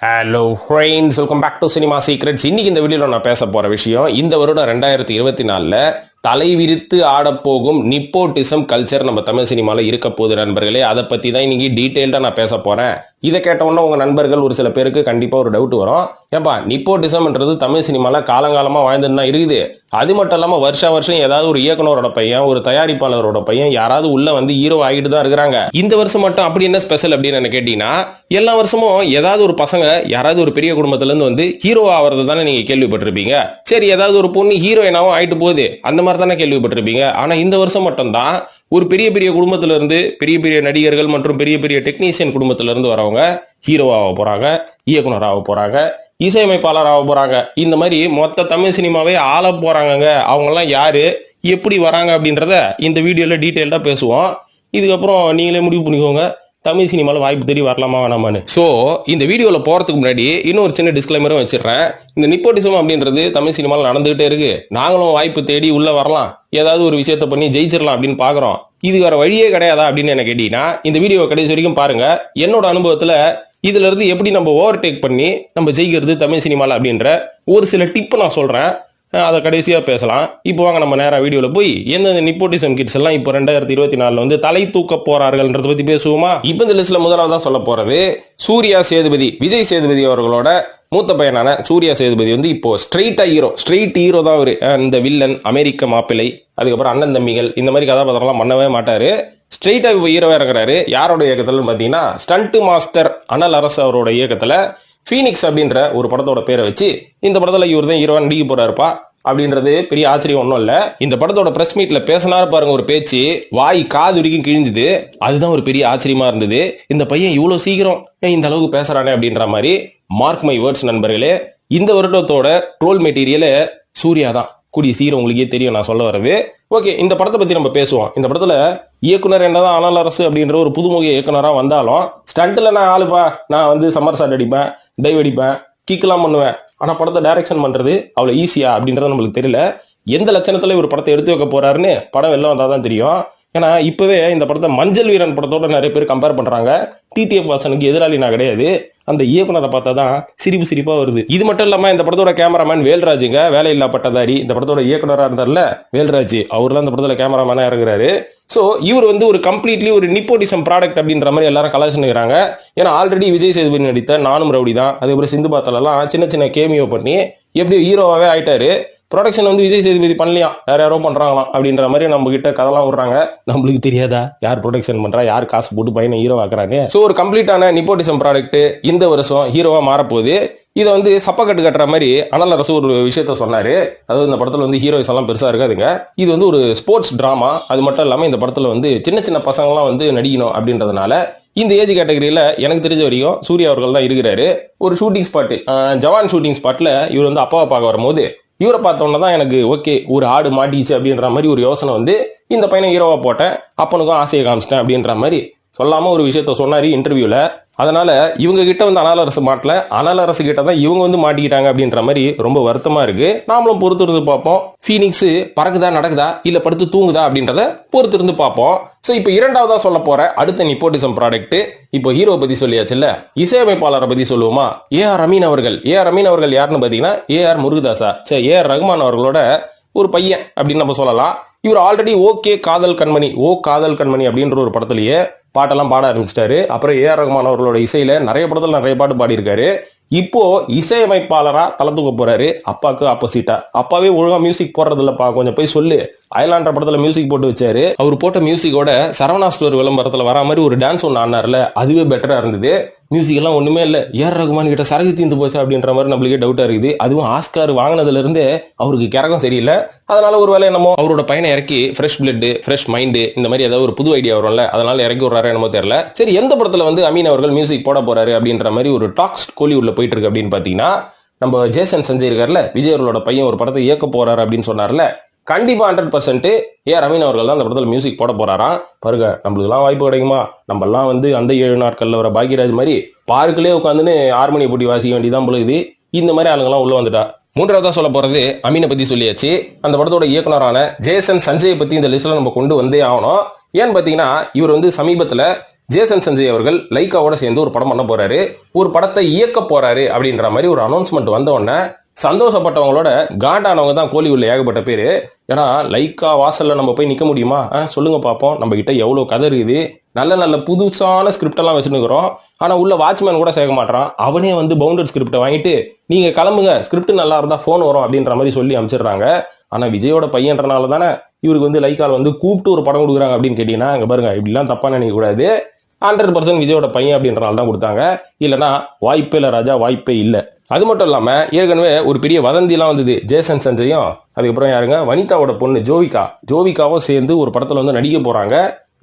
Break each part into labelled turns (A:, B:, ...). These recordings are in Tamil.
A: Hello friends, welcome back to cinema secrets. இன்னைக்கு இந்த வீடியோவில் நான் பேச போகிற விஷயம், இந்த வருடம் 2024 தலைவிரித்து ஆடப்போகும் நிப்போட்டிசம் கல்ச்சர் நம்ம தமிழ் சினிமாவில் இருக்க போகுது நண்பர்களே. அதை பற்றி தான் இன்னைக்கு டீட்டெயில்டாக நான் பேச போகிறேன். இதை கேட்டவுடனே உங்கள் நண்பர்கள் ஒரு சில பேருக்கு கண்டிப்பாக ஒரு டவுட் வரும். ஏப்பா, நிப்போட்டிசம்ன்றது தமிழ் சினிமாவில் காலங்காலமாக வாழ்ந்துன்னு தான் இருக்குது. அது மட்டும் இல்லாமல் வருஷம் ஏதாவது ஒரு இயக்குனரோட பையன், ஒரு தயாரிப்பாளரோட பையன் யாராவது உள்ள வந்து ஹீரோ ஆகிட்டு தான் இருக்கிறாங்க. இந்த வருஷம் மட்டும் அப்படி என்ன ஸ்பெஷல் அப்படின்னு என்ன கேட்டீங்கன்னா, எல்லா வருஷமும் ஏதாவது ஒரு பசங்க யாராவது ஒரு பெரிய குடும்பத்துல இருந்து வந்து ஹீரோ ஆகிறது தானே நீங்க கேள்விப்பட்டிருப்பீங்க. சரி, ஏதாவது ஒரு பொண்ணு ஹீரோயினாவும் ஆயிட்டு போகுது, அந்த மாதிரி தானே கேள்விப்பட்டிருப்பீங்க. ஆனா இந்த வருஷம் மட்டும்தான் ஒரு பெரிய பெரிய குடும்பத்துல இருந்து, பெரிய பெரிய நடிகர்கள் மற்றும் பெரிய பெரிய டெக்னீஷியன் குடும்பத்துல இருந்து வரவங்க ஹீரோவாக போறாங்க, இயக்குனராக போறாங்க, இசையமைப்பாளர் ஆக போறாங்க. இந்த மாதிரி மொத்த தமிழ் சினிமாவே ஆள போறாங்க. அவங்க எல்லாம் யாரு, எப்படி வராங்க அப்படின்றத இந்த வீடியோல டீட்டெயில்டா பேசுவோம். இதுக்கப்புறம் நீங்களே முடிவு பண்ணிக்கோங்க, தமிழ் சினிமாவில் வாய்ப்பு தேடி வரலாமா வேணாமான்னு. ஸோ இந்த வீடியோவில் போகிறதுக்கு முன்னாடி இன்னொரு சின்ன டிஸ்க்ளைமரும் வச்சிடறேன். இந்த நிப்போட்டிசம் அப்படின்றது தமிழ் சினிமாவில் நடந்துகிட்டே இருக்கு. நாங்களும் வாய்ப்பு தேடி உள்ள வரலாம், ஏதாவது ஒரு விஷயத்த பண்ணி ஜெயிச்சிடலாம் அப்படின்னு பார்க்குறோம். இது வேற வழியே கிடையாதா அப்படின்னு என்ன கேட்டீங்கன்னா, இந்த வீடியோவை கடைசி வரைக்கும் பாருங்க. என்னோட அனுபவத்தில் இதுல இருந்து எப்படி நம்ம ஓவர் டேக் பண்ணி நம்ம ஜெயிக்கிறது தமிழ் சினிமாவில் அப்படின்ற ஒரு சில டிப்பு நான் சொல்றேன். அதை கடைசியா பேசலாம். இப்போ வாங்க நம்ம நேரா வீடியோல போய் எந்தெந்த நிப்போட்டிசம் கிட்ஸ் எல்லாம் இப்போ 2024 வந்து தலை தூக்க போறார்கள்ன்றத பத்தி பேசுவோமா. இப்போ இந்த லிஸ்ட்ல முதலாவதா சொல்ல போறது சூர்யா சேதுபதி. விஜய் சேதுபதி அவர்களோட மூத்த பையனான சூர்யா சேதுபதி வந்து இப்போ ஸ்ட்ரெயிட் ஹீரோ தான் அவரு. இந்த வில்லன், அமெரிக்க மாப்பிள்ளை, அதுக்கப்புறம் அண்ணன் தம்பிகள், இந்த மாதிரி கதாபாத்திரம்லாம் பண்ணவே மாட்டாரு. ஸ்ட்ரெயிட்டா இப்போ ஹீரோவா இருக்கிறாரு. யாரோட இயக்கத்துல பாத்தீங்கன்னா, ஸ்டண்ட் மாஸ்டர் அனல் அரசு அவரோட இயக்கத்துல ஃபீனிக்ஸ் அப்படின்ற ஒரு படத்தோட பேரை வச்சு இந்த படத்துல இவர் தான் ஹீரோவா நடிக்க போறாருப்பா அப்படின்றது பெரிய ஆச்சரியம் ஒன்றும் இல்லை. இந்த படத்தோட பிரஸ் மீட்ல பேசினாரு பாருங்க ஒரு பேச்சு, வாய் காது வரைக்கும் கிழிஞ்சுது. அதுதான் ஒரு பெரிய ஆச்சரியமா இருந்தது. இந்த பையன் இவ்வளவு சீக்கிரம் இந்த அளவுக்கு பேசுறானே அப்படின்ற மாதிரி. மார்க் மை வேர்ட்ஸ் நண்பர்களே, இந்த வருடத்தோட ட்ரோல் மெட்டீரியல் சூர்யா தான். கூடிய சீக்கிரம் உங்களுக்கே தெரியும் நான் சொல்ல வர்றது. ஓகே, இந்த படத்தை பத்தி நம்ம பேசுவோம். இந்த படத்துல இயக்குனர் என்னதான் அனல் அரசு அப்படின்ற ஒரு புதுமுக இயக்குனரா வந்தாலும், ஸ்டண்ட்ல நான் ஆளுப்பா, நான் வந்து சம்மர் ஷாட் அடிப்பேன், டைவ் அடிப்பேன், கிக்லாம் பண்ணுவேன். ஆனா படத்தை டைரக்ஷன் பண்றது அவ்வளவு ஈஸியா அப்படின்றது நம்மளுக்கு தெரியல. எந்த லட்சணத்துல ஒரு படத்தை எடுத்து வைக்க போறாருன்னு படம் எல்லாம் வந்தாதான் தெரியும். ஏன்னா இப்பவே இந்த படத்தை மஞ்சள் வீரன் படத்தோட நிறைய பேர் கம்பேர் பண்றாங்க. டிடிஎஃப் வாசனுக்கு எதிராளி நான் கிடையாது. அந்த இயக்குனரை பார்த்தா தான் சிரிப்பா வருது. இது மட்டும் இல்லாம இந்த படத்தோட கேமராமேன் வேல்ராஜுங்க, வேலையில்லா பட்டதாரி. இந்த படத்தோட இயக்குனரா இருந்தார்ல வேல்ராஜ், அவர் தான் இந்த படத்துல கேமராமேனா இறங்குறாரு. ஸோ இவர் வந்து ஒரு கம்ப்ளீட்லி ஒரு நிப்போட்டிசம் ப்ராடக்ட் அப்படின்ற மாதிரி எல்லாரும் கலாச்சிக்கிறாங்க. ஏன்னா ஆல்ரெடி விஜய் சேதுபதி நடித்த நானும் ரவுடி தான், அதுக்கப்புறம் சிந்து பாத்தலாம் சின்ன கேமியோ பண்ணி எப்படி ஹீரோவாவே ஆயிட்டாரு. ப்ரொடக்ஷன் வந்து விஜய் சேதுபதி பண்ணலையாம், யாரோ பண்றாங்களாம் அப்படின்ற மாதிரி நம்ம கிட்ட கதெல்லாம் விடுறாங்க. நம்மளுக்கு தெரியாதா யார் ப்ரொடக்ஷன் பண்றா, யார் காசு போட்டு பையனை ஹீரோ ஆக்குறாங்க. ஸோ ஒரு கம்ப்ளீட்டான நிப்போட்டிசம் ப்ராடக்ட் இந்த வருஷம் ஹீரோவா மாறப்போகுது. இதை வந்து சப்பக்கட்டு கட்டுற மாதிரி அனல் அரசு ஒரு விஷயத்த சொன்னாரு. அதாவது இந்த படத்துல வந்து ஹீரோயிஸ் எல்லாம் பெருசா இருக்காதுங்க, இது வந்து ஒரு ஸ்போர்ட்ஸ் டிராமா. அது மட்டும் இல்லாம இந்த படத்துல வந்து சின்ன பசங்கள்லாம் வந்து நடிக்கணும் அப்படின்றதுனால இந்த ஏஜ் கேட்டகரியில எனக்கு தெரிஞ்ச வரையும் சூர்யா அவர்கள் தான் இருக்கிறாரு. ஒரு ஷூட்டிங் ஸ்பாட், ஜவான் ஷூட்டிங் ஸ்பாட்ல இவர் வந்து அப்பாவை பார்க்க வரும்போது இவரை பார்த்தோன்னா தான் எனக்கு ஓகே, ஒரு ஆடு மாட்டிச்சு அப்படின்ற மாதிரி ஒரு யோசனை வந்து இந்த பையனை ஹீரோவா போட்டேன், அப்பனுக்கும் ஆசையை காமிச்சிட்டேன் அப்படின்ற மாதிரி சொல்லாம ஒரு விஷயத்த சொன்னாரு இன்டர்வியூல. அதனால இவங்க கிட்ட வந்து அனல் அரசு மாட்டல, அனல் அரசு கிட்ட தான் இவங்க வந்து மாட்டிக்கிட்டாங்க அப்படின்ற மாதிரி ரொம்ப வருத்தமா இருக்கு. நாமளும் பொறுத்திருந்து பார்ப்போம். ஃபீனிக்ஸ் பறக்குதா, நடக்குதா, இல்ல படுத்து தூங்குதா அப்படின்றத பொறுத்திருந்து பார்ப்போம். ஸோ இப்போ இரண்டாவதா சொல்ல போற அடுத்த நிப்போட்டிசம் ப்ராடக்ட், இப்போ ஹீரோ பத்தி சொல்லியாச்சுல்ல, இசையமைப்பாளரை பத்தி சொல்லுவோமா. ஏஆர் ரமீன் அவர்கள் யாருன்னு பாத்தீங்கன்னா ஏஆர் முருகதாசா, ஏஆர் ரகுமான் அவர்களோட ஒரு பையன் அப்படின்னு நம்ம சொல்லலாம். இவர் ஆல்ரெடி ஓகே காதல் கண்மணி அப்படின்ற ஒரு படத்திலேயே பாட்டெல்லாம் பாட ஆரம்பிச்சிட்டாரு. அப்புறம் ஏஆர் ரகுமான் அவர்களோட இசையில நிறைய படத்துல நிறைய பாட்டு பாடியிருக்காரு. இப்போ இசையமைப்பாளரா தலை தூக்க போறாரு. அப்பாவுக்கு ஆப்போசிட்டா, அப்பாவே ஒழுங்கா மியூசிக் போடுறது இல்லப்பா, கொஞ்சம் போய் சொல்லு. அயலான்ற படத்துல மியூசிக் போட்டு வச்சாரு. அவர் போட்ட மியூசிக்கோட சரவணா ஸ்டோர் விளம்பரத்துல வரா மாதிரி ஒரு டான்ஸ் ஒன்று ஆனார்ல, அதுவே பெட்டரா இருந்தது. மியூசிக் எல்லாம் ஒண்ணுமே இல்ல, ஏஆர் ரகுமான் கிட்ட சரகு தீர்ந்து போச்சு அப்படின்ற மாதிரி நம்மளுக்கே டவுட்டா இருக்குது. அதுவும் ஆஸ்கார் வாங்கினதுல இருந்தே அவருக்கு கிறகம் சரியில்லை. அதனால ஒரு வேலை என்னமோ அவரோட பையனை இறக்கி ஃப்ரெஷ் பிளட், ஃப்ரெஷ் மைண்டு, இந்த மாதிரி ஏதாவது ஒரு புது ஐடியா வரும்ல, அதனால இறக்கி விடுறாரு என்னமோ தெரியல. சரி, எந்த படத்துல வந்து அமீன் அவர்கள் மியூசிக் போட போறாரு அப்படின்ற மாதிரி ஒரு டாக்ஸ் கோலிவுட்ல போயிட்டு இருக்கு அப்படின்னு பாத்தீங்கன்னா, நம்ம ஜேசன் சஞ்சய் இருக்கார்ல, விஜய் அவர்களோட பையன் ஒரு படத்தை இயக்க போறாரு அப்படின்னு சொன்னார்ல, கண்டிப்பா 100% ஏஆர் ரமீன் அவர்கள் தான் அந்த படத்துல மியூசிக் போட போறாராம். பாருங்க, நம்மளுக்கு எல்லாம் வாய்ப்பு கிடைக்குமா? நம்ம எல்லாம் வந்து அந்த 7 நாட்கள்ல வர பாக்யராஜ் மாதிரி பார்க்கிலே உட்காந்துன்னு ஹார்மோனிய போட்டி வாசிக்க வேண்டியதான் பொழுது. இந்த மாதிரி ஆளுங்கெல்லாம் உள்ள வந்துட்டா. மூன்றாவதா சொல்ல போறது அமீனை பத்தி சொல்லியாச்சு. அந்த படத்தோட இயக்குனரான ஜேசன் சஞ்சயை பத்தி இந்த லிஸ்ட்ல நம்ம கொண்டு வந்தே ஆகணும். ஏன்னு பாத்தீங்கன்னா, இவர் வந்து சமீபத்துல ஜேசன் சஞ்சய் அவர்கள் லைக்காவோட சேர்ந்து ஒரு படம் பண்ண போறாரு, ஒரு படத்தை இயக்க போறாரு அப்படின்ற மாதிரி ஒரு அனௌன்ஸ்மெண்ட் வந்த உடனே சந்தோஷப்பட்டவங்களோட காண்டானவங்க தான் கோலிவுட்ல ஏகப்பட்ட பேரு. ஏன்னா லைக்கா வாசல்ல நம்ம போய் நிக்க முடியுமா? சொல்லுங்க பாப்போம். நம்ம கிட்ட எவ்வளவு கதை இருக்குது, நல்ல நல்ல புதுசான ஸ்கிரிப்ட் எல்லாம் வச்சுருக்கிறோம். ஆனா உள்ள வாட்ச்மேன் கூட சேர்க்க மாட்டான். அவனே வந்து பவுண்டட் ஸ்கிரிப்டை வாங்கிட்டு நீங்க கிளம்புங்க, ஸ்கிரிப்ட் நல்லா இருந்தா போன் வரும் அப்படின்ற மாதிரி சொல்லி அமைச்சிடுறாங்க. ஆனா விஜயோட பையன்றனால தானே இவருக்கு வந்து லைக்கால வந்து கூப்பிட்டு ஒரு படம் கொடுக்குறாங்க அப்படின்னு கேட்டீங்கன்னா, அங்க பாருங்க, இப்படிலாம் தப்பா நினைக்க கூடாது. 100% விஜயோட பையன் அப்படின்றனால தான் கொடுத்தாங்க. இல்லைன்னா வாய்ப்பே இல்லை ராஜா, வாய்ப்பே இல்லை. அது மட்டும் இல்லாம ஏற்கனவே ஒரு பெரிய வதந்தி எல்லாம் வந்தது. ஜேசன் சஞ்சயும் அதுக்கப்புறம் யாருங்க, வனிதாவோட பொண்ணு ஜோவிகாவும் சேர்ந்து ஒரு படத்துல வந்து நடிக்க போறாங்க.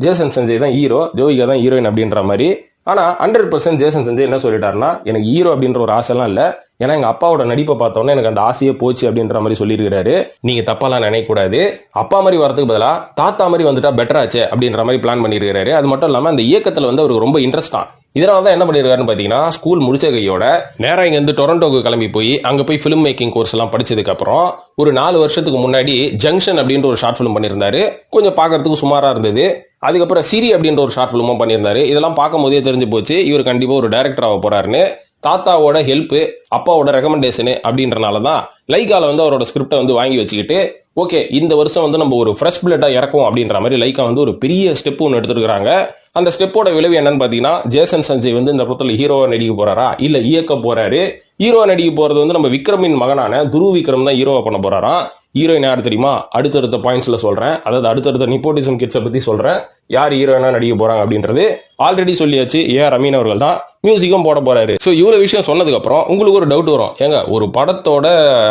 A: ஜேசன் சஞ்சய் தான் ஹீரோ, ஜோவிகா தான் ஹீரோயின் அப்படின்ற மாதிரி. ஆனா 100% ஜேசன் சஞ்சய் என்ன சொல்லிட்டாருன்னா, எனக்கு ஹீரோ அப்படின்ற ஒரு ஆசைலாம் இல்ல, ஏன்னா எங்க அப்பாவோட நடிப்பை பார்த்தோன்னே எனக்கு அந்த ஆசையே போச்சு அப்படின்ற மாதிரி சொல்லியிருக்காரு. நீங்க தப்பாலாம் நினைக்க கூடாது, அப்பா மாதிரி வரதுக்கு பதிலா தாத்தா மாதிரி வந்துட்டா பெட்டர் ஆச்சு அப்படின்ற மாதிரி பிளான் பண்ணியிருக்காரு. அது மட்டும் இல்லாம அந்த இயக்கத்துல வந்து அவருக்கு ரொம்ப இன்ட்ரெஸ்டா. இதனாலதான் என்ன பண்ணிருக்காருன்னு பாத்தீங்கன்னா, ஸ்கூல் முடிச்ச கையோட நேரம் இங்க இருந்து டொரண்டோக்கு கிளம்பி போய் அங்க போய் பிலிம் மேக்கிங் கோர்ஸ் எல்லாம் படிச்சதுக்கு அப்புறம் ஒரு 4 வருஷத்துக்கு முன்னாடி ஜங்ஷன் அப்படின்ற ஒரு ஷார்ட் பிலிம் பண்ணியிருந்தாரு. கொஞ்சம் பாக்குறதுக்கு சுமாரா இருந்தது. அதுக்கப்புறம் சிரி அப்படின்ற ஒரு ஷார்ட் பிலிமும் பண்ணியிருந்தாரு. இதெல்லாம் பார்க்கும் போதே தெரிஞ்சு போச்சு இவர் கண்டிப்பா ஒரு டைரக்டர் ஆக போறாருன்னு. தாத்தாவோட ஹெல்ப், அப்பாவோட ரெக்கமெண்டேஷன் அப்படின்றனாலதான் லைக்கால வந்து அவரோட ஸ்கிரிப்டை வந்து வாங்கி வச்சுக்கிட்டு, ஓகே இந்த வருஷம் வந்து நம்ம ஒரு ஃப்ரெஷ் பிளட்டா இறக்கும் அப்படின்ற மாதிரி லைக்கா வந்து ஒரு பெரிய ஸ்டெப் ஒன்று எடுத்துருக்காங்க. அந்த ஸ்டெப்போட விளைவு என்னன்னு பாத்தீங்கன்னா, ஜேசன் சஞ்சய் வந்து இந்த படத்துல ஹீரோவா நடிக்க போறாரா இல்ல இயக்க போறாரு. ஹீரோவா நடிக்க போறது வந்து நம்ம விக்ரமின் மகனான துருவ் விக்ரம் தான் ஹீரோவா பண்ண போறாராம். ஹீரோயின் யார் தெரியுமா? அடுத்தடுத்த பாயிண்ட்ஸ்ல சொல்றேன், அதாவது அடுத்தடுத்த நிப்போட்டிசம் கிட்ஸை பத்தி சொல்றேன், யார் ஹீரோயினா நடிக்க போறாங்க அப்படின்றது ஆல்ரெடி சொல்லியாச்சு. ஏஆர் ரமீன் அவர்கள் தான் மியூசிக்கும் போட போறாரு. சோ இவ்வளவு விஷயம் சொன்னதுக்கு அப்புறம் உங்களுக்கு ஒரு டவுட் வரும், ஏங்க ஒரு படத்தோட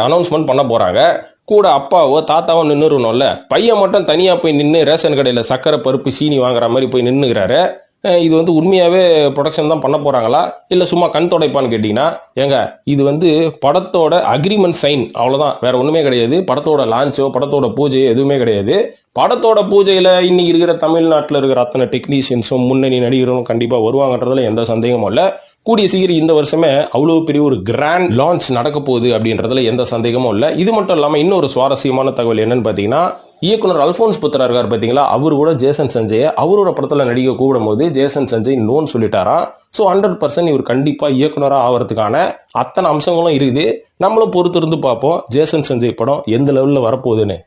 A: அனௌன்ஸ்மெண்ட் பண்ண போறாங்க, கூட அப்பாவோ தாத்தாவோ நின்னுருணும்ல, பையன் மட்டும் தனியா போய் நின்று ரேஷன் கடையில சக்கரை பருப்பு சீனி வாங்குற மாதிரி போய் நின்னுக்கிறாரு. இது வந்து உண்மையாவே ப்ரொடக்ஷன் தான் பண்ண போறாங்களா இல்ல சும்மா கண் தொடைப்பான்னு கேட்டீங்கன்னா, ஏங்க இது வந்து படத்தோட அக்ரிமெண்ட் சைன், அவ்வளவுதான், வேற ஒண்ணுமே கிடையாது. படத்தோட லான்ச்சோ படத்தோட பூஜையோ எதுவுமே கிடையாது. படத்தோட பூஜையில இன்னைக்கு இருக்கிற தமிழ்நாட்டில் இருக்கிற அத்தனை டெக்னீஷியன்ஸும் முன்னணி நடிகரும் கண்டிப்பா வருவாங்கன்றதுல எந்த சந்தேகமும் இல்லை. கூடிய சீக்கிரம் இந்த வருஷமே அவ்வளவு பெரிய ஒரு கிராண்ட் லான்ச் நடக்க போகுது அப்படின்றதுல எந்த சந்தேகமும் இல்லை. இது மட்டும் இல்லாம இன்னொரு சுவாரஸ்யமான தகவல் என்னன்னு பாத்தீங்கன்னா, இயக்குனர் அல்போன்ஸ் புத்ரா இருக்கார் பாத்தீங்களா, அவரு கூட ஜேசன் சஞ்சயை அவரோட படத்துல நடிக்க கூடும் போது ஜேசன் சஞ்சய் நோன் சொல்லிட்டாராம். ஸோ 100% இவர் கண்டிப்பா இயக்குனராக ஆகிறதுக்கான அத்தனை அம்சங்களும் இருக்குது. நம்மளும் பொறுத்து இருந்து பார்ப்போம் ஜேசன் சஞ்சய் படம் எந்த லெவலில் வரப்போகுதுன்னு.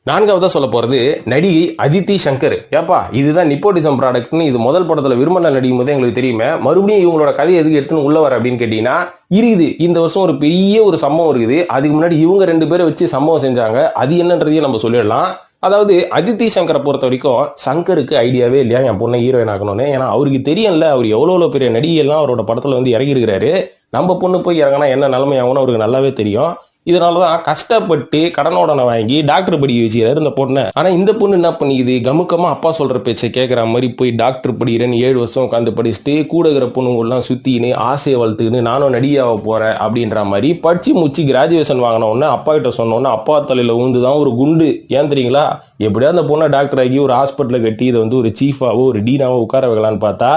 A: 4வதா சொல்ல போறது நடிகை அதித்தி சங்கர். ஏப்பா இதுதான் நிப்போட்டிசம் ப்ராடக்ட்னு இது முதல் படத்துல விரும்பல நடிக்கும் போது எங்களுக்கு தெரியுமே, மறுபடியும் இவங்களோட கதையை எதுக்கு எடுத்துன்னு உள்ள வர அப்படின்னு கேட்டீங்கன்னா, இருக்குது இந்த வருஷம் ஒரு பெரிய ஒரு சம்பவம் இருக்குது. அதுக்கு முன்னாடி இவங்க 2 பேரை வச்சு சம்பவம் செஞ்சாங்க. அது என்னன்றதையும் நம்ம சொல்லிடலாம். அதாவது அதித்தி சங்கரை பொறுத்த வரைக்கும் சங்கருக்கு ஐடியாவே இல்லையா என் பொண்ணை ஹீரோயின் ஆகணும்னு. ஏன்னா அவருக்கு தெரியல அவர் எவ்வளவு பெரிய நடிகை எல்லாம் அவரோட படத்துல வந்து இறங்கி இருக்கிறாரு. நம்ம பொண்ணு போய் இறங்கினா என்ன நிலைமை ஆகும்னு அவருக்கு நல்லாவே தெரியும். இதனாலதான் கஷ்டப்பட்டு கடனோடனை வாங்கி டாக்டர் படிக்க வச்சுக்கிறாரு இந்த பொண்ணை. ஆனா இந்த பொண்ணு என்ன பண்ணிக்குது, கமுக்கமா அப்பா சொல்ற பேச்சை கேட்கற மாதிரி போய் டாக்டர் படிக்கிறேன்னு 7 வருஷம் உட்காந்து படிச்சுட்டு கூட இருக்கிற பொண்ணுங்கெல்லாம் சுத்தின்னு ஆசையை வளர்த்துக்கின்னு நானும் நடிகாவ போறேன் அப்படின்ற மாதிரி படிச்சு முச்சு கிராஜுவேஷன் வாங்கின உடனே அப்பா கிட்ட சொன்ன உடனே அப்பா தலையில ஊந்துதான் ஒரு குண்டு. ஏன் தெரியுங்களா, எப்படியா அந்த பொண்ணை டாக்டர் ஆகி ஒரு ஹாஸ்பிட்டல கட்டி இதை வந்து ஒரு சீஃபாவோ ஒரு டீனாவோ உட்கார வைக்கலான்னு பார்த்தா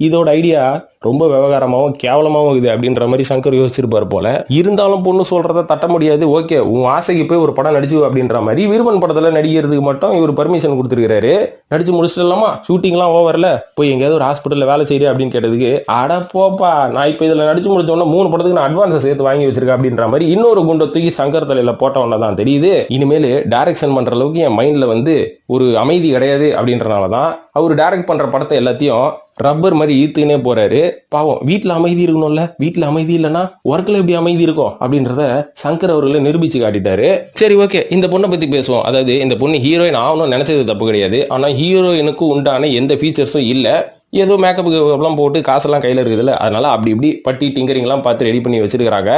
A: இதோட ஐடியா ரொம்ப விவகாரமாவும் கேவலமாவும் இருக்குது அப்படின்ற மாதிரி சங்கர் யோசிச்சிருப்பாரு போல. இருந்தாலும் பொண்ணு சொல்றத தட்ட முடியாது. ஓகே உன் ஆசைக்கு போய் ஒரு படம் நடிச்சு அப்படின்ற மாதிரி விருமன் படத்துல நடிக்கிறதுக்கு மட்டும் இவர் பர்மிஷன் கொடுத்துருக்காரு. நடிச்சு முடிச்சிடலாமா, ஷூட்டிங்லாம் ஓவர்ல, போய் எங்கேயாவது ஒரு ஹாஸ்பிட்டல்ல வேலை செய்யுது அப்படின்னு கேட்டதுக்கு, அட போப்பா நான் இப்ப இதுல நடிச்சு முடிச்சோன்னா 3 படத்துக்கு நான் அட்வான்ஸை சேர்த்து வாங்கி வச்சிருக்கேன் அப்படின்ற மாதிரி இன்னொரு குண்டை தூக்கி சங்கர் தலையில போட்டவன தான் தெரியுது. இனிமேல் டைரக்ஷன் பண்ற அளவுக்கு என் மைண்ட்ல வந்து ஒரு அமைதி கிடையாது அப்படின்றனாலதான் அவர் டைரக்ட் பண்ற படத்தை எல்லாத்தையும் ரப்பர் மாதிரி ஈத்துக்கினே போறாரு. பாவம் வீட்டுல அமைதி இருக்கணும்ல, வீட்டுல அமைதி இல்லைன்னா ஒர்க்ல எப்படி அமைதி இருக்கும் அப்படின்றத சங்கர் அவர்களை நிரூபிச்சு காட்டிட்டாரு. சரி ஓகே, இந்த பொண்ணை பத்தி பேசுவோம். அதாவது இந்த பொண்ணு ஹீரோயின் ஆகணும்னு நினைச்சது தப்பு கிடையாது. ஆனா ஹீரோயினுக்கு உண்டான எந்த ஃபீச்சர்ஸும் இல்ல. ஏதோ மேக்கப்புக்கு எல்லாம் போட்டு காசெல்லாம் கையில இருக்குதுல்ல, அதனால அப்படி இப்படி பட்டி டிங்கரிங்லாம் பார்த்து ரெடி பண்ணி வச்சிருக்காங்க.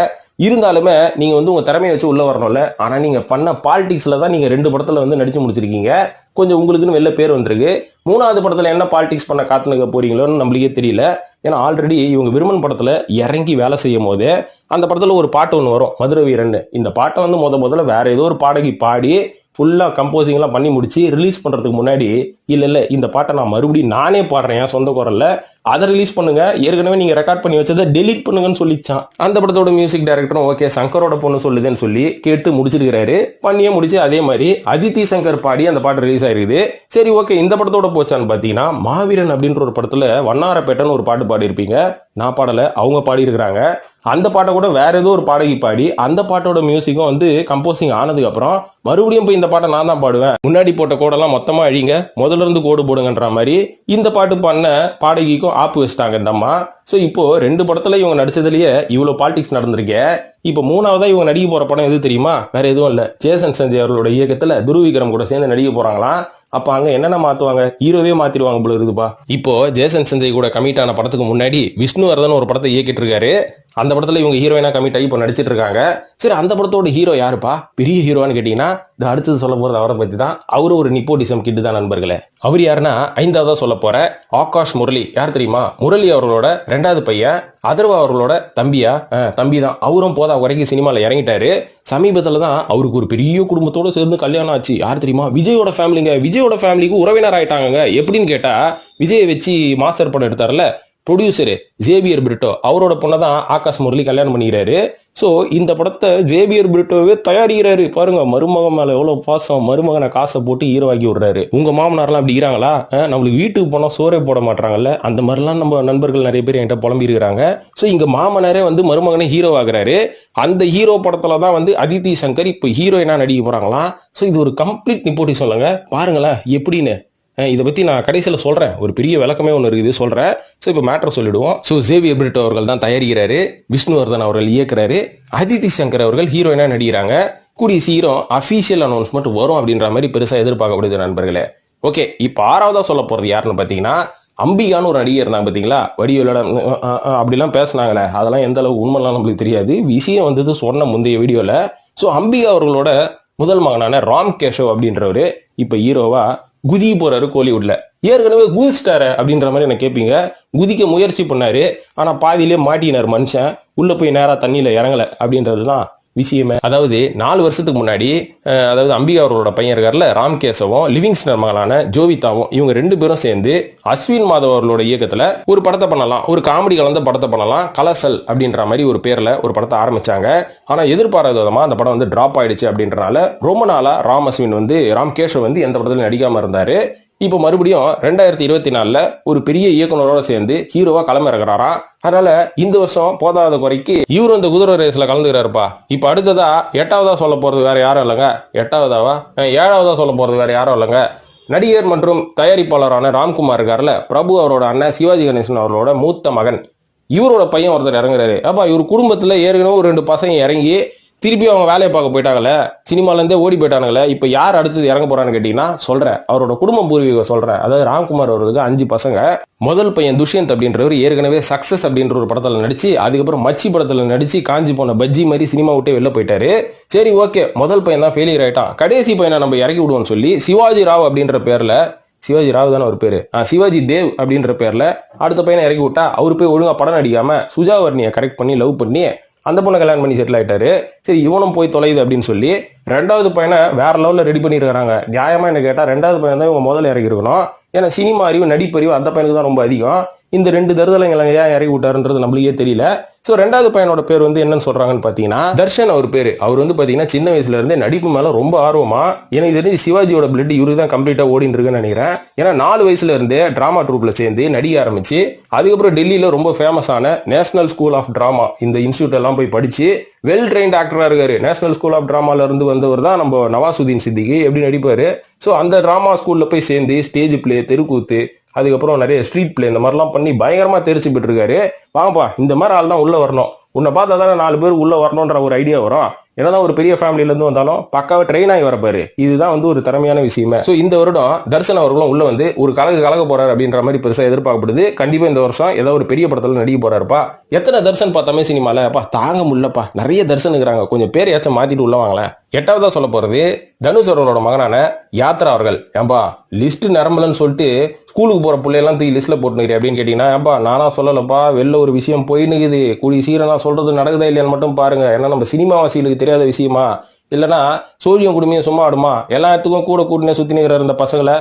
A: இருந்தாலுமே நீங்க வந்து உங்க திறமையை வச்சு உள்ள வரணும்ல. ஆனா நீங்க பண்ண பாலிடிக்ஸ்ல தான் நீங்க 2 படத்துல வந்து நடிச்சு முடிச்சிருக்கீங்க. கொஞ்சம் உங்களுக்குன்னு வெளில பேர் வந்திருக்கு. 3வது படத்துல என்ன பாலிடிக்ஸ் பண்ண காத்துனுக்க போறீங்களோன்னு நம்மளுக்கே தெரியல. ஏன்னா ஆல்ரெடி இவங்க விருமன் படத்துல இறங்கி வேலை செய்யும் போது அந்த படத்துல ஒரு பாட்டு ஒன்று வரும், மதுரை வீரன். இந்த பாட்டை வந்து முதல்ல வேற ஏதோ ஒரு பாடகி பாடி ஃபுல்லா கம்போசிங் எல்லாம் பண்ணி முடிச்சு ரிலீஸ் பண்றதுக்கு முன்னாடி இல்ல இந்த பாட்டை நான் மறுபடியும் நானே பாடுறேன் என் சொந்த குரல்ல, அதை ரிலீஸ் பண்ணுங்க, ஏற்கனவே நீங்க ரெக்கார்ட் பண்ணி வச்சதை டெலீட் பண்ணுங்கன்னு சொல்லிச்சான். அந்த படத்தோட மியூசிக் டைரக்டரும் ஓகே சங்கரோட பொண்ணு சொல்லுதுன்னு சொல்லி கேட்டு முடிச்சிருக்காரு. பண்ணியே முடிச்சு அதே மாதிரி அதித்தி சங்கர் பாடி அந்த பாட்டு ரிலீஸ் ஆயிருக்குது. சரி ஓகே, இந்த படத்தோட போச்சான்னு பாத்தீங்கன்னா மாவீரன் அப்படின்ற ஒரு படத்துல வண்ணாரப்பேட்டைன்னு ஒரு பாட்டு பாடி இருப்பீங்க. நான் பாடல, அவங்க பாடி இருக்கிறாங்க. அந்த பாட்டை கூட வேற ஏதோ ஒரு பாடகி பாடி அந்த பாட்டோட மியூசிக்கும் வந்து கம்போசிங் ஆனதுக்கு அப்புறம் மறுபடியும் போய் இந்த பாட்டை நான் தான் பாடுவேன், முன்னாடி போட்ட கோடெல்லாம் மொத்தமா அழிங்க, முதல்ல இருந்து கோடு போடுங்கன்ற மாதிரி இந்த பாட்டு பண்ண பாடகிக்கும் ஆப்பு வச்சுட்டாங்க இந்த அம்மா. சோ இப்போ 2 படத்துல இவங்க நடிச்சதுலயே இவ்வளவு பாலிடிக்ஸ் நடந்திருக்கே. இப்போ 3வதா இவங்க நடிக்க போற படம் எது தெரியுமா? வேற எதுவும் இல்ல, ஜேசன் சஞ்சய் அவர்களோட இயக்கத்துல துருவிக்ரம் கூட சேர்ந்து நடிக்க போறாங்களாம். அப்ப அங்க என்னென்ன மாத்துவாங்க, ஹீரோவே மாத்திடுவாங்க போல இருக்குப்பா. இப்போ ஜேசன் சஞ்சய் கூட கமிட் ஆன படத்துக்கு முன்னாடி விஷ்ணுவர்தன் ஒரு படத்தை இயக்கிட்டு இருக்காரு. அந்த படத்துல இவங்க ஹீரோயினா கமிட் ஆகி இப்போ நடிச்சிட்டு இருக்காங்க. சரி, அந்த படத்தோட ஹீரோ யாருப்பா, பெரிய ஹீரோன்னு கேட்டீங்கன்னா இது அடுத்தது சொல்ல போறது அவரை பத்தி தான். அவரு ஒரு நிப்போட்டிசம் கிட்டு தான் நண்பர்களே. அவர் யாருன்னா 5வதா சொல்ல போற ஆகாஷ் முரளி. யார் தெரியுமா? முரளி அவர்களோட 2வது பையன், அதர்வா அவர்களோட தம்பியா? தம்பி தான். அவரும் போதா வரைக்கும் சினிமால இறங்கிட்டாரு. சமீபத்துல தான் அவருக்கு ஒரு பெரிய குடும்பத்தோட சேர்ந்து கல்யாணம் ஆச்சு. யார் தெரியுமா? விஜயோட ஃபேமிலிங்க. விஜயோட ஃபேமிலிக்கு உறவினர் ஆயிட்டாங்க. எப்படின்னு கேட்டா, விஜயை வச்சு மாஸ்டர் படம் எடுத்தார்ல ப்ரொடியூசரு ஜேவியர் பிரிட்டோ, அவரோட பொண்ணை தான் ஆகாஷ் முரளி கல்யாணம் பண்ணிக்கிறாரு. சோ இந்த படத்தை ஜேவியர் பிரிட்டோவே தயாரிக்கிறாரு. பாருங்க, மருமகன் மேல எவ்வளவு பாசம், மருமகனை காசை போட்டு ஹீரோ ஆக்கி விடுறாரு. உங்க மாமனார்லாம் அப்படி இருக்கிறாங்களா? நம்மளுக்கு வீட்டுக்கு போனா சோறே போட மாட்டாங்கல்ல, அந்த மாதிரிலாம் நம்ம நண்பர்கள் நிறைய பேர் என்கிட்ட புலம்பி இருக்கிறாங்க. சோ இங்க மாமனாரே வந்து மருமகனை ஹீரோ ஆகுறாரு. அந்த ஹீரோ படத்துல தான் வந்து அதித்தி சங்கர் இப்ப ஹீரோயினா நடிக்க போறாங்களாம். சோ இது ஒரு கம்ப்ளீட் நிப்போட்டிசம் சொல்லுங்க, பாருங்களேன் எப்படின்னு. இதை பத்தி நான் கடைசியில் சொல்றேன், ஒரு பெரிய விளக்கமே ஒன்று இருக்குது சொல்றேன். ஸோ இப்போ மேட்டர் சொல்லிடுவோம். ஸோ ஜேவியர் பிரிட்டோ அவர்கள் தான் தயாரிக்கிறாரு, விஷ்ணுவர்தன் அவர்கள் இயக்குறாரு, அதித்தி சங்கர் அவர்கள் ஹீரோயினா நடிக்கிறாங்க. கூடிய சீக்கிரம் அஃபீஷியல் அனௌன்ஸ்மெண்ட் வரும் அப்படின்ற மாதிரி பெருசா எதிர்பார்க்கப்படுது நண்பர்களே. ஓகே, இப்போ 6வதா சொல்ல போறது யாருன்னு பாத்தீங்கன்னா அம்பிகான்னு ஒரு நடிகர் இருந்தாங்க பாத்தீங்களா, வடிவேலோட அப்படிலாம் பேசினாங்களே, அதெல்லாம் எந்த அளவுக்கு உண்மைலாம் நம்மளுக்கு தெரியாது. விஷயம் வந்தது சொன்ன முந்தைய வீடியோல. ஸோ அம்பிகா அவர்களோட முதல் மகனான ராம் கேஷவ் அப்படின்றவரு இப்ப ஹீரோவா குதிக்க போறாரு கோலிவுட்ல. ஏற்கனவே குதிச்சிட்டாரு அப்படின்ற மாதிரி என்ன கேட்பீங்க. குதிக்க முயற்சி பண்ணாரு, ஆனா பாதியிலே மாட்டினார் மனுஷன், உள்ள போய் நேரா தண்ணியில இறங்கல அப்படின்றதுதான் விஷயமே. அதாவது 4 வருஷத்துக்கு முன்னாடி அதாவது அம்பிகா அவர்களோட பையன் இருக்காருல ராம்கேசவும் லிவிங்ஸ்டன் மகளான ஜோவிதாவும், இவங்க 2 பேரும் சேர்ந்து அஸ்வின் மாதவ் அவர்களோட இயக்கத்துல ஒரு படத்தை பண்ணலாம், ஒரு காமெடி கலந்த படத்தை பண்ணலாம், கலசல் அப்படின்ற மாதிரி ஒரு பேர்ல ஒரு படத்தை ஆரம்பிச்சாங்க. ஆனா எதிர்பாராத விதமா அந்த படம் வந்து டிராப் ஆயிடுச்சு. அப்படின்றனால ரொம்ப நாளா ராம்கேஷவ் வந்து எந்த படத்திலும் நடிக்காம இருந்தாரு. இப்போ மறுபடியும் 2024 ஒரு பெரிய இயக்குனரோட சேர்ந்து ஹீரோவா களமிறங்குறாராம். அதனால இந்த வருஷம் போதாத குறைக்கு இவரும் இந்த குதிரை ரேஸ்ல கலந்துக்கிறாருப்பா. இப்ப அடுத்ததா 8வதா சொல்ல போறது வேற யாரும் இல்லைங்க. 7வதா சொல்ல போறது வேற யாரும் இல்லைங்க. நடிகர் மற்றும் தயாரிப்பாளரான ராம்குமார் இருக்காருல, பிரபு அவரோட அண்ணன் சிவாஜி கணேசன் அவரோட மூத்த மகன், இவரோட பையன் ஒருத்தர் இறங்குறாரு. அப்பா இவர் குடும்பத்துல ஏற்கனவே ஒரு 2 பசங்க இறங்கி திருப்பி அவங்க வேலையை பார்க்க போயிட்டாங்களே, சினிமால இருந்தே ஓடி போயிட்டானுங்களே, இப்ப யார் அடுத்தது இறங்க போறான்னு கேட்டீங்கன்னா சொல்றேன், அவரோட குடும்பம் பூர்வீகம் சொல்றேன். அதாவது ராம்குமார் அவர்களுக்கு 5 பசங்க. முதல் பையன் துஷ்யந்த் அப்படின்றவர் ஏற்கனவே சக்சஸ் அப்படின்ற ஒரு படத்துல நடிச்சு, அதுக்கப்புறம் மச்சி படத்துல நடிச்சு காஞ்சி போன பஜ்ஜி மாதிரி சினிமா விட்டே வெளில போயிட்டாரு. சரி ஓகே, முதல் பையன் தான் ஃபெயிலியர் ஆயிட்டான், கடைசி பையனை நம்ம இறக்கி விடுவோம்னு சொல்லி சிவாஜி ராவ் அப்படின்ற பேர்ல, சிவாஜி ராவ் தானே ஒரு பேரு, சிவாஜி தேவ் அப்படின்ற பேர்ல அடுத்த பையனை இறக்கி விட்டா, அவரு போய் ஒழுங்கா படம் நடிக்காம சுஜாவர்ணியை கரெக்ட் பண்ணி லவ் பண்ணி அந்த பொண்ணை கல்யாணம் பண்ணி செட்டில் ஆயிட்டாரு. சரி இவனும் போய் தொலையுது அப்படின்னு சொல்லி 2வது பையனை வேற லெவல்ல ரெடி பண்ணிருக்காங்க. நியாயமா என்ன கேட்டா 2வது பையன் தான் இவங்க முதல்ல இறக்கி இருக்கணும். ஏன்னா சினிமா அறிவு நடிப்பறிவு அந்த பையனுக்கு தான் ரொம்ப அதிகம். இந்த 2 தருதலைங்களை ஏன் இறக்கி விட்டாருன்றது நம்மளுக்கே தெரியல. சோ 2வது பையனோட பேர் வந்து என்னன்னு சொல்றாங்கன்னு பாத்தீங்கன்னா தர்ஷன் அவர் பேரு. அவர் வந்து பாத்தீங்கன்னா சின்ன வயசுல இருந்தே நடிப்பு மேல ரொம்ப ஆர்வமா, எனக்கு தெரிஞ்சு சிவாஜியோட பிளட் இவருக்கு தான் கம்ப்ளீட்டா ஓடிட்டு இருக்குன்னு நினைக்கிறேன். ஏன்னா 4 வயசுல இருந்தே டிராமா ட்ரூப்ல சேர்ந்து நடிக்க ஆரம்பிச்சு, அதுக்கப்புறம் டெல்லியில ரொம்ப ஃபேமஸான நேஷனல் ஸ்கூல் ஆஃப் டிராமா இந்த இன்ஸ்டியூட் எல்லாம் போய் படிச்சு வெல் ட்ரெயின்ட் ஆக்டரா இருக்காரு. நேஷனல் ஸ்கூல் ஆஃப் டிராமால இருந்து வந்தவர் தான் நம்ம நவாசுதீன் சித்திகி எப்படி நடிப்பாரு. சோ அந்த டிராமா ஸ்கூல்ல போய் சேர்ந்து ஸ்டேஜ் பிளே, தெருக்கூத்து, அதுக்கப்புறம் நிறைய ஸ்ட்ரீட் பிளே இந்த மாதிரிலாம் பண்ணி பயங்கரமா தெரிச்சு போயிட்டு இருக்காரு. வாங்கப்பா இந்த மாதிரி ஆள் தான் உள்ள வரணும், உன்னை பார்த்தா தானே 4 பேர் உள்ள வரணும்ன்ற ஒரு ஐடியா வரும். என்னதான் ஒரு பெரிய ஃபேமிலில இருந்து வந்தாலும் பக்காவா ட்ரெயின் ஆகி வரப்பாரு. இதுதான் வந்து ஒரு திறமையான விஷயமே. சோ இந்த வருடம் தர்ஷன் அவர்களும் உள்ள வந்து ஒரு கலக்க போறாரு அப்படின்ற மாதிரி பெருசா எதிர்பார்க்கப்படுது. கண்டிப்பா இந்த வருஷம் ஏதோ ஒரு பெரிய படத்துல நடிக்க போறாருப்பா. எத்தனை தர்ஷன் பார்த்தாமே சினிமால தாங்க முடியலப்பா, நிறைய தர்ஷன் இருக்கிறாங்க, கொஞ்சம் பேர் ஏச்சும் மாத்திட்டு உள்ள வாங்களேன். 8வதா சொல்ல போறது தனுஷ் அவர்களோட மகனான யாத்ரா அவர்கள். ஏன்பா லிஸ்ட் நிரம்பலன்னு சொல்லிட்டு ஸ்கூலுக்கு போற பிள்ளையெல்லாம் தூக்கி லிஸ்ட்ல போட்டுனுக்கிறேன் அப்படின்னு கேட்டீங்கன்னா, ஏன்பா நானா சொல்லலப்பா, வெளில ஒரு விஷயம் போயின்னுக்குது, கூடிய சீக்கிரம் நான் சொல்றது நடக்குதா இல்லையான்னு மட்டும் பாருங்க. ஏன்னா நம்ம சினிமாவாசிகளுக்கு தெரியாத விஷயமா இல்லைன்னா சோழியம் குடுமையும் சும்மா ஆடுமா, எல்லாத்துக்கும் கூட கூட்டினே சுத்தினுக்கிறார் இந்த பசங்களை,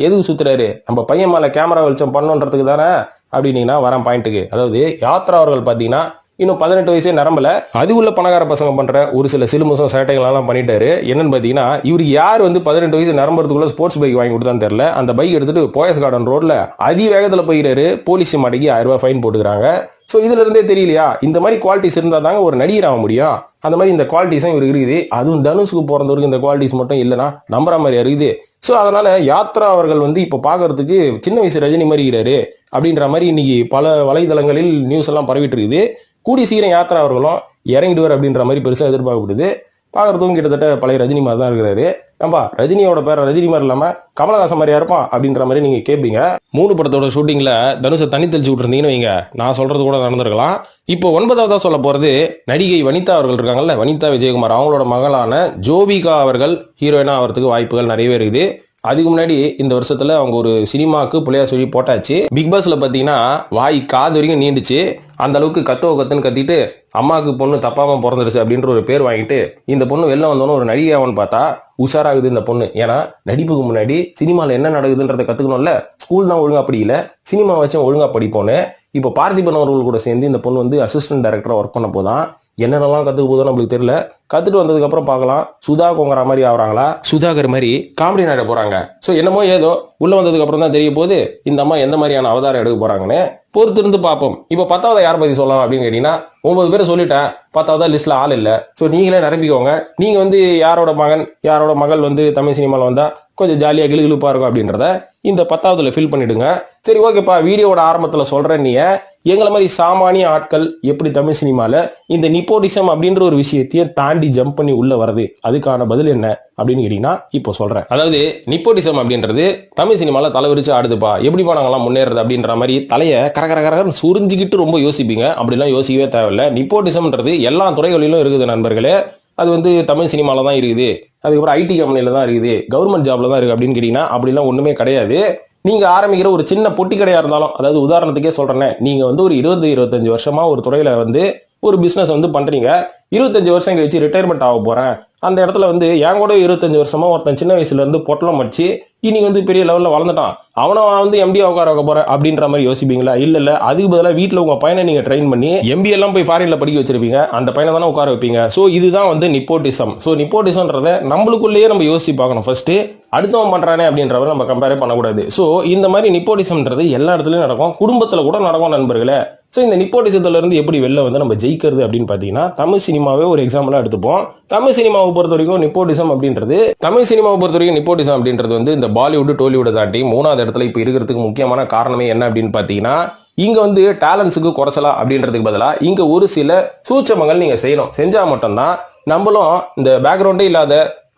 A: எதுக்கு சுத்துறாரு, நம்ம பையன் மேல கேமரா வெளிச்சம் பண்ணுன்றதுக்கு தானே அப்படின்னீங்கன்னா வரேன் பாயிண்ட்டுக்கு. அதாவது யாத்ரா அவர்கள் பாத்தீங்கன்னா இன்னும் 18 வயசே நிரம்பல, அது உள்ள பணக்கார பசங்க பண்ற ஒரு சில சிலுமுசம் சேட்டைகள் எல்லாம் பண்ணிட்டாரு. என்னன்னு பாத்தீங்கன்னா, இவருக்கு யார் வந்து 18 வயசு நிரம்புறதுக்குள்ள ஸ்போர்ட்ஸ் பைக் வாங்கி கொடுத்தான்னு தெரியல, அந்த பைக் எடுத்துட்டு போயஸ் கார்டன் ரோட்ல அதிவேகத்துல போயிறாரு. போலீஸ் மாட்டிக்கு 1000 ரூபாய் ஃபைன் போட்டுக்கிறாங்க. சோ இதுல இருந்தே தெரியலையா, இந்த மாதிரி குவாலிட்டிஸ் இருந்தா தாங்க ஒரு நடிகர் ஆக முடியும். அந்த மாதிரி இந்த குவாலிட்டிஸும் இவருக்கு இருக்குது. அதுவும் தனுஷுக்கு பிறந்தவருக்கு இந்த குவாலிட்டிஸ் மட்டும் இல்லைன்னா நம்புற மாதிரி இருக்குது. சோ அதனால யாத்ரா அவர்கள் வந்து இப்ப பாக்குறதுக்கு சின்ன வயசு ரஜினி மாதிரி இருக்கிறாரு அப்படின்ற மாதிரி இன்னைக்கு பல வலைதளங்களில் நியூஸ் எல்லாம் பரவிட்டு இருக்குது. கூடி சீக்கிரம் யாத்ரா அவர்களும் இறங்கிடுவார் அப்படின்ற மாதிரி பெருசா எதிர்பார்க்கப்படுது. பாக்குறதுக்கும் கிட்டத்தட்ட பழைய ரஜினி மாதிரி தான் இருக்கிறாரு. நம்பா ரஜினியோட பேர ரஜினி மாதிரி இல்லாம கமலஹாசன் மாதிரியா இருப்பான் அப்படின்ற மாதிரி நீங்க கேட்பீங்க. 3 படத்தோட ஷூட்டிங்ல தனுஷை தண்ணி தெளிச்சு விட்டுருந்தீங்கன்னு வைங்க, நான் சொல்றது கூட நடந்திருக்கலாம். இப்போ 9வதா சொல்ல போறது நடிகை வனிதா அவர்கள் இருக்காங்கல்ல, வனிதா விஜயகுமார், அவங்களோட மகளான ஜோபிகா அவர்கள் ஹீரோயினா ஆகிறதுக்கு வாய்ப்புகள் நிறையவே இருக்குது. அதுக்கு முன்னாடி இந்த வருஷத்துல அவங்க ஒரு சினிமாக்கு புள்ளையா சொல்லி போட்டாச்சு. பிக் பாஸ்ல பாத்தீங்கன்னா வாய் காது வரைக்கும் நீண்டுச்சு. அந்த அளவுக்கு கத்துன்னு கத்திட்டு அம்மாவுக்கு பொண்ணு தப்பாம பிறந்துருச்சு அப்படின்ற ஒரு பேர் வாங்கிட்டு இந்த பொண்ணு வெளில வந்தோன்னு ஒரு நடிகையாவன்னு பார்த்தா உஷாராகுது இந்த பொண்ணு. ஏன்னா நடிப்புக்கு முன்னாடி சினிமால என்ன நடக்குதுன்றதை கத்துக்கணும்ல. ஸ்கூல் தான் ஒழுங்கா படிக்கல, சினிமா வச்சும் ஒழுங்கா படிப்போன்னு. இப்போ பார்த்திபன் அவர்கள் கூட சேர்ந்து இந்த பொண்ணு வந்து அசிஸ்டன்ட் டைரக்டரா ஒர்க் பண்ண போதான். என்னென்னலாம் கத்துக்க போதோ நம்மளுக்கு தெரியல. கத்துட்டு வந்ததுக்கு அப்புறம் பார்க்கலாம். சுதா கோங்கரா மாதிரி ஆகுறாங்களா, சுதாகர் மாதிரி காமெடி நாட போறாங்க. சோ என்னமோ ஏதோ உள்ள வந்ததுக்கு அப்புறம் தான் தெரிய போது இந்த அம்மா எந்த மாதிரியான அவதாரம் எடுக்க போறாங்கன்னு பொறுத்திருந்து பார்ப்போம். இப்ப 10வதா யாரை பத்தி சொல்லலாம் அப்படின்னு கேட்டீங்கன்னா, 9 பேரை சொல்லிட்டேன். 10வதா லிஸ்ட்ல ஆள் இல்ல. சோ நீங்களே நிரப்பிக்கோங்க. நீங்க வந்து யாரோட மகன் யாரோட மகள் வந்து தமிழ் சினிமால வந்தா கொஞ்சம் ஜாலியா கிளுகிழுப்பா இருக்கும் அப்படின்றத இந்த 10வதுல ஃபில் பண்ணிடுங்க. சரி ஓகேப்பா, வீடியோட ஆரம்பத்துல சொல்றேன், நீ எங்களை மாதிரி சாமானிய ஆட்கள் எப்படி தமிழ் சினிமால இந்த நிப்போட்டிசம் அப்படின்ற ஒரு விஷயத்தையும் தாண்டி ஜம்ப் பண்ணி உள்ள வருது, அதுக்கான பதில் என்ன அப்படின்னு கேட்டீங்கன்னா இப்போ சொல்றேன். அதாவது நிப்போட்டிசம் அப்படின்றது தமிழ் சினிமால தலைவிரிச்சு ஆடுதுப்பா, எப்படிப்பா நாங்கெல்லாம் முன்னேறது அப்படின்ற மாதிரி தலையை கரகரகரன்னு சுரிஞ்சுக்கிட்டு ரொம்ப யோசிப்பீங்க. அப்படிலாம் யோசிக்கவே தேவையில்லை. நிப்போட்டிசம்ன்றது எல்லா துறைகளிலும் இருக்குது நண்பர்களே. அது வந்து தமிழ் சினிமால தான் இருக்குது, அதுக்கப்புறம் ஐடி கம்பெனில தான் இருக்குது, கவர்மெண்ட் ஜாப்ல தான் இருக்கு அப்படின்னு கேட்டீங்கன்னா அப்படிலாம் ஒண்ணுமே கிடையாது. நீங்க ஆரம்பிக்கிற ஒரு சின்ன பொட்டி கடையா இருந்தாலும், அதாவது உதாரணத்துக்கே சொல்றேன், நீங்க வந்து ஒரு 20-25 வருஷமா ஒரு துறையில வந்து ஒரு பிசினஸ் வந்து பண்றீங்க. 25 வருஷம் கழிச்சு ரிட்டையர்மெண்ட் ஆக போறேன், அந்த இடத்துல வந்து என் கூட 25 வருஷமா ஒருத்தன் சின்ன வயசுல இருந்து பொட்டலம் வச்சு இன்னைக்கு வந்து பெரிய லெவல்ல வளர்ந்துட்டான், அவனை வந்து எம்டி உட்கார வைக்க போறேன் அப்படின்ற மாதிரி யோசிப்பீங்களா? இல்ல அதுக்கு பதிலாக வீட்டுல உங்க பையனை நீங்க ட்ரெயின் பண்ணி எம்பி எல்லாம் போய் ஃபாரின்ல படிக்க வச்சிருப்பீங்க, அந்த பையனை தானே உட்கார வைப்பீங்க. சோ இதுதான் வந்து நிப்போட்டிசம். சோ நிப்போட்டிசம்ன்றத நம்மளுக்குள்ளேயே நம்ம யோசிச்சு பார்க்கணும் ஃபர்ஸ்ட். அடுத்தவன் பண்றானே அப்படின்றவரை நம்ம கம்பேரே பண்ணக்கூடாது. சோ இந்த மாதிரி நிப்போட்டிசம்ன்றது எல்லா இடத்துலயும் நடக்கும், குடும்பத்துல கூட நடக்கும் நண்பர்களே. சோ இந்த நிப்போட்டிசத்துல இருந்து எப்படி வெளில வந்து நம்ம ஜெயிக்கிறது அப்படின்னு பாத்தீங்கன்னா, தமிழ் சினிமாவே ஒரு எக்ஸாம்பிளா எடுத்துப்போம். தமிழ் சினிமாவை பொறுத்த வரைக்கும் நிப்போட்டிசம் அப்படின்றது வந்து இந்த பாலிவுட் டோலிவுட் தாண்டி 3வது இடத்துல இப்ப இருக்கிறதுக்கு முக்கியமான காரணமே என்ன அப்படின்னு பாத்தீங்கன்னா, இங்க வந்து டேலண்ட்ஸுக்கு குறைச்சலா அப்படின்றதுக்கு பதிலா இங்க ஒரு சில சூட்சமங்கள் நீங்க செய்யணும். செஞ்சா மட்டும்தான் நம்மளும் இந்த பேக்ரவுண்டே இல்லாத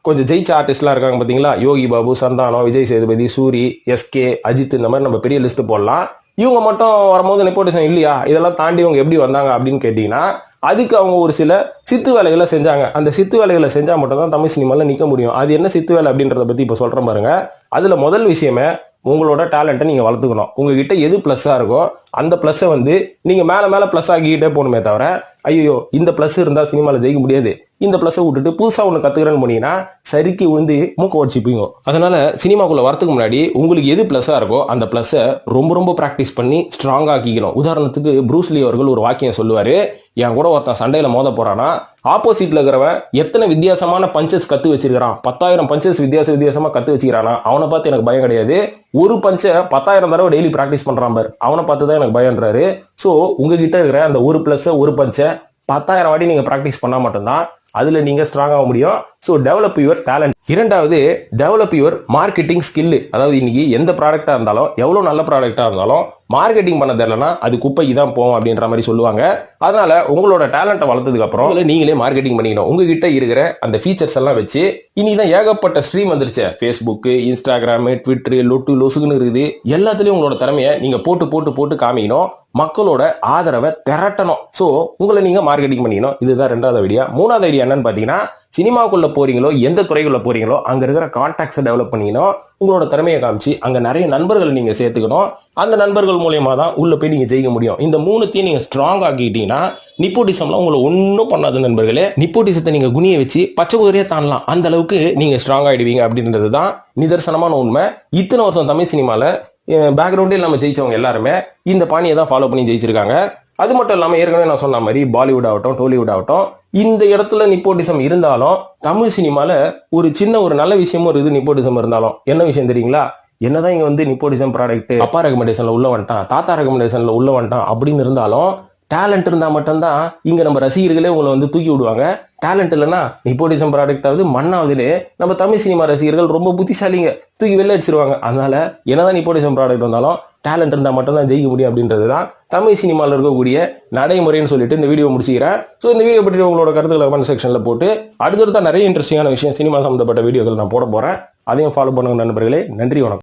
A: கொஞ்சம் ஜெயிச்ச ஆர்டிஸ்ட்லாம் இருக்காங்க பாத்தீங்களா, யோகி பாபு, சந்தானம், விஜய் சேதுபதி, சூரி, எஸ்கே, அஜித், இந்த மாதிரி நம்ம பெரிய லிஸ்ட் போடலாம். இவங்க மட்டும் வரும்போது நெப்போட்டிசம் இல்லையா? இதெல்லாம் தாண்டி இவங்க எப்படி வந்தாங்க அப்படின்னு கேட்டீங்கன்னா, அதுக்கு அவங்க ஒரு சில சித்து வேலைகளை செஞ்சாங்க. அந்த சித்து வேலைகளை செஞ்சா மட்டும் தான் தமிழ் சினிமால நிக்க முடியும். அது என்ன சித்து வேலை அப்படின்றத பத்தி இப்ப சொல்றேன் பாருங்க. அதுல முதல் விஷயமே உங்களோட டேலண்ட்டை நீங்க வளர்த்துக்கணும். உங்ககிட்ட எது பிளஸ்ஸா இருக்கோ அந்த பிளஸ்ஸை வந்து நீங்க மேல பிளஸ் ஆகிக்கிட்டே போகணுமே தவிர, ஐயோ இந்த பிளஸ் இருந்தா சினிமால ஜெயிக்க முடியாது, இந்த பிளஸை விட்டுட்டு புதுசா ஒண்ணு கத்துக்கிறேன்னு போனீங்கன்னா சரிக்கு வந்து மூக்க உடைச்சிப்பீங்க. அதனால சினிமாக்குள்ள வரதுக்கு முன்னாடி உங்களுக்கு எது பிளஸ்ஸா இருக்கோ அந்த பிளஸ்ஸை ரொம்ப பிராக்டிஸ் பண்ணி ஸ்ட்ராங்கா ஆக்கிக்கணும். உதாரணத்துக்கு ப்ரூஸ்லி அவர்கள் ஒரு வாக்கியம் சொல்லுவாரு, என் கூட ஒருத்தன் சண்டையில மோத போறானா, ஆப்போசிட்ல இருக்கிறவன் எத்தனை வித்தியாசமான பஞ்சஸ் கத்து வச்சிருக்கான், 10,000 பஞ்சஸ் வித்தியாசமா கத்து வச்சுக்கிறானா, அவனை பார்த்து எனக்கு பயம் கிடையாது. ஒரு பஞ்சை 10,000 தடவை டெய்லி பிராக்டிஸ் பண்றான் பாரு, அவனை பார்த்து தான் எனக்கு பயம்ன்றாரு. சோ உங்ககிட்ட இருக்கிற அந்த ஒரு பிளஸ் ஒரு பஞ்சை 10,000 வாட்டி நீங்க பிராக்டிஸ் பண்ணா மட்டும்தான் அதுல நீங்க ஸ்ட்ராங் ஆக முடியும். So develop your talent. இரண்டாவது, டெவலப் யுவர் மார்க்கெட்டிங் ஸ்கில். அதாவது இன்னைக்கு எந்த ப்ராடக்டா இருந்தாலும், எவ்வளவு நல்ல ப்ராடக்டா இருந்தாலும் மார்க்கெட்டிங் பண்ண தெரியலனா அது குப்பைக்கு தான் போகும் அப்படின்ற மாதிரி சொல்லுவாங்க. அதனால உங்களோட டேலண்ட்டை வளர்த்ததுக்கு அப்புறம் நீங்களே மார்க்கெட்டிங் பண்ணிக்கணும். உங்ககிட்ட இருக்கிற அந்த ஃபீச்சர்ஸ் எல்லாம் வச்சு இனிதான் ஏகப்பட்ட ஸ்ட்ரீம் வந்துருச்சு, ஃபேஸ்புக், இன்ஸ்டாகிராம், ட்விட்டர், லொசுக்குன்னு இருக்குது. எல்லாத்துலயும் உங்களோட திறமையை நீங்க போட்டு காமிக்கணும், மக்களோட ஆதரவை திரட்டணும். சோ உங்களை நீங்க மார்க்கெட்டிங் பண்ணிக்கணும். இதுதான் 2வது ஐடியா. 3வது ஐடியா என்னன்னு பாத்தீங்கன்னா, சினிமாக்குள்ள போறீங்களோ, எந்த துறைக்குள்ள போறீங்களோ அங்க இருக்கிற கான்டாக்ட்ஸை டெவலப் பண்ணிக்கணும், உங்களோட திறமையை காமிச்சு அங்க நிறைய நண்பர்கள் நீங்க சேர்த்துக்கணும். அந்த நண்பர்கள் மூலியமா தான் உள்ள போய் நீங்க ஜெயிக்க முடியும். இந்த மூணுத்தையும் நீங்க ஸ்ட்ராங் ஆக்கிட்டீங்கன்னா நிப்போட்டிசம்லாம் உங்களை ஒன்றும் பண்ணாது நண்பர்களே. நிப்போட்டிசத்தை நீங்க குனிய வச்சு பச்சை குதிரையே தாண்டலாம், அந்த அளவுக்கு நீங்க ஸ்ட்ராங் ஆயிடுவீங்க அப்படின்றது தான் நிதர்சனமான உண்மை. இத்தனை வருஷம் தமிழ் சினிமால பேக்ரவுண்டே இல்லாம ஜெயிச்சவங்க எல்லாருமே இந்த பாணியை தான் ஃபாலோ பண்ணி ஜெயிச்சிருக்காங்க. அது மட்டும் இல்லாம ஏற்கனவே நான் சொன்ன மாதிரி பாலிவுட் ஆகட்டும், டோலிவுட் ஆகட்டும், இந்த இடத்துல நிப்போட்டிசம் இருந்தாலும் தமிழ் சினிமால ஒரு சின்ன ஒரு நல்ல விஷயமும் இருக்குது. நிப்போட்டிசம் இருந்தாலும் என்ன விஷயம் தெரியுங்களா? என்னதான் இங்க வந்து நிப்போட்டிசம் ப்ராடக்ட் அப்பா ரெக்கமெண்டேஷன்ல உள்ள வந்துட்டான், தாத்தா ரெக்கமெண்டேஷன்ல உள்ள வந்துட்டான் அப்படின்னு இருந்தாலும் டேலண்ட் இருந்தா மட்டும்தான் இங்க நம்ம ரசிகர்களே உங்களை வந்து தூக்கி விடுவாங்க. டேலண்ட் இல்லைன்னா நிப்போட்டிசம் ப்ராடக்ட் ஆகுது மண்ணாவதுலே நம்ம தமிழ் சினிமா ரசிகர்கள் ரொம்ப புத்திசாலிங்க, தூக்கி வெளில அடிச்சிருவாங்க. அதனால என்னதான் நிப்போட்டிசம் ப்ராடக்ட் வந்தாலும் டேலண்ட் இருந்தால் மட்டும்தான் ஜெயிக்க முடியும் அப்படின்றது தான் தமிழ் சினிமாவில் இருக்கக்கூடிய நடைமுறைன்னு சொல்லிட்டு இந்த வீடியோ முடிச்சுக்கிறேன். ஸோ இந்த வீடியோ பற்றி உங்களோட கருத்துக்களை கமெண்ட் செக்ஷனில் போட்டு அடுத்தடுத்த நிறைய இன்ட்ரெஸ்டிங்கான விஷயம் சினிமா சம்மந்தப்பட்ட வீடியோக்கள் நான் போட போகிறேன். அதையும் ஃபாலோ பண்ணுங்க நண்பர்களே. நன்றி, வணக்கம்.